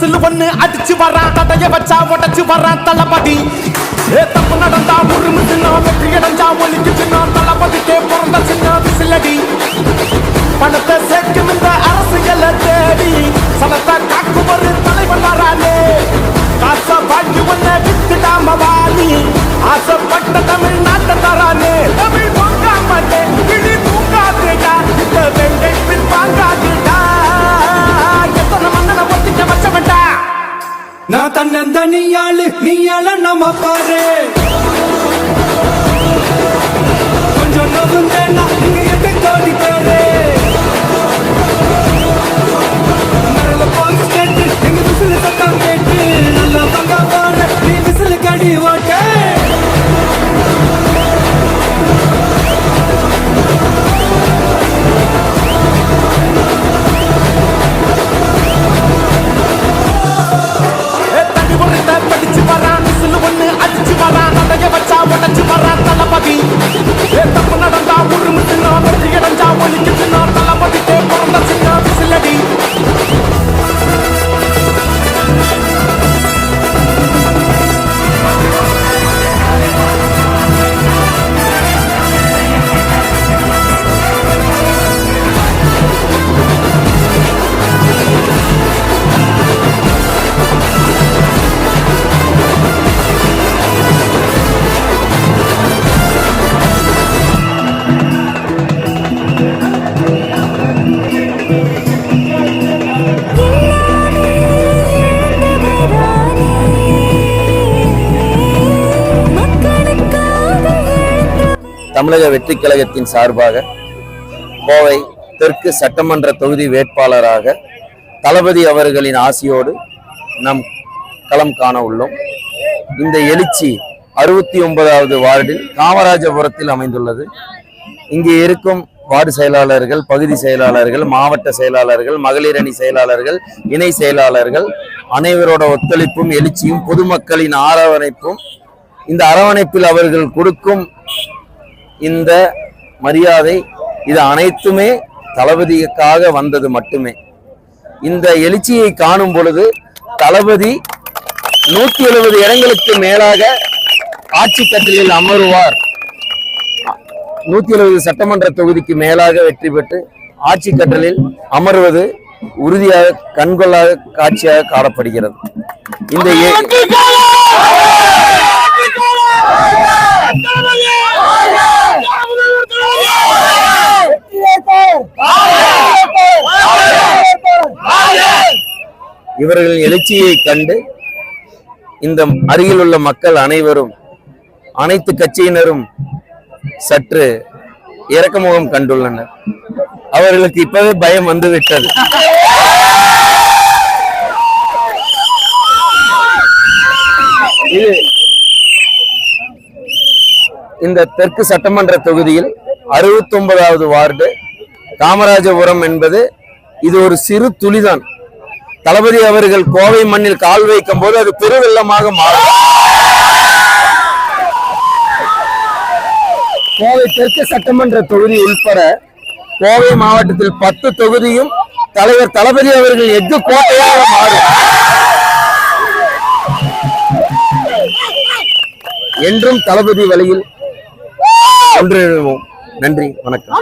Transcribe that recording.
Whistle ஒண்ணு அடிச்சு வரான், தடைய வச்சா உடச்சு வரான் தளபதி. தப்பு நடந்தா உருமு சின்ன, வெற்றி அடைஞ்சா ஒலிக்கு சின்ன, தளபதிக்கே பிறந்த சின்ன விசிலடி. பணத்தை சேர்க்கும் இந்த அரசியலை தேடி சனத்தை காக்கும் ஒரு தலைவன் வரானே. காசை வாங்கி ஒன்ன வித்துடாம வாணி, ஆசைப்பட்ட தமிழ்நாட்டை தரானே. தமிழ் பொங்காமட்டே இனி தூங்காதேடா, இந்த வெங்கை பின் வாங்காதேடா. எத்தனை மன்னனை ஒத்திக்க வச்சவன்டா. நான் தன்னந்தனியாளு நீயாள நம்ம பாரு. கொஞ்சம் நோகுந்தேன்னா இங்க எட்டு கோடி பேரு. மரல போலீஸ் கேட்டு எங்க விசில் சத்தம் கேட்டு நல்லா பங்கா பாரு. நீ விசில் கடி ஓட்ட படிச்சு வரான், விசில் ஒண்ணு அடிச்சு வரான், தடைய வச்சா உடச்சு வரான் தளபதி. தப்பு நடந்தா உருமு சின்ன, வெற்றி அடைஞ்சா ஒலிக்கு சின்ன, தளபதிக்கே பிறந்த சின்ன விசிலடி. தமிழக வெற்றி கழகத்தின் சார்பாக கோவை தெற்கு சட்டமன்ற தொகுதி வேட்பாளராக தளபதி அவர்களின் ஆசியோடு நம் களம் காண உள்ளோம். இந்த எழுச்சி 69வது வார்டில் காமராஜபுரத்தில் அமைந்துள்ளது. இங்கே இருக்கும் வார்டு செயலாளர்கள், பகுதி செயலாளர்கள், மாவட்ட செயலாளர்கள், மகளிர் அணி செயலாளர்கள், இணை செயலாளர்கள் அனைவரோட ஒத்துழைப்பும் எழுச்சியும் பொதுமக்களின் அரவணைப்பும், இந்த அரவணைப்பில் அவர்கள் கொடுக்கும் இந்த மரியாதை, இது அனைத்துமே தளபதிக்காக வந்தது மட்டுமே. இந்த எழுச்சியை காணும் பொழுது தளபதி 170 இடங்களுக்கு மேலாக ஆட்சி கட்டிலில் அமருவார். 170 சட்டமன்ற தொகுதிக்கு மேலாக வெற்றி பெற்று ஆட்சி கட்டலில் அமர்வது உறுதியாக கண்கொள்ளாத காட்சியாக காணப்படுகிறது. இந்த இவர்களின் எழுச்சியை கண்டு இந்த அருகில் உள்ள மக்கள் அனைவரும், அனைத்து கட்சியினரும் சற்று இரக்கமுகம் கண்டுள்ளனர். அவர்களுக்கு இப்பவே பயம் வந்துவிட்டது. இது இந்த தெற்கு சட்டமன்ற தொகுதியில் 69வது வார்டு காமராஜபுரம் என்பது இது ஒரு சிறு துளிதான். தளபதி அவர்கள் கோவை மண்ணில் கால் வைக்கும் போது அது பெருவெள்ளமாக மாறும். கோவை தெற்கு சட்டமன்ற தொகுதி உட்பட கோவை மாவட்டத்தில் 10 தொகுதியும் தலைவர் தளபதி அவர்கள் எஃகு கோட்டையாக மாறும். என்றும் தளபதி வழியில் ஒன்றிணைவோம். நன்றி, வணக்கம்.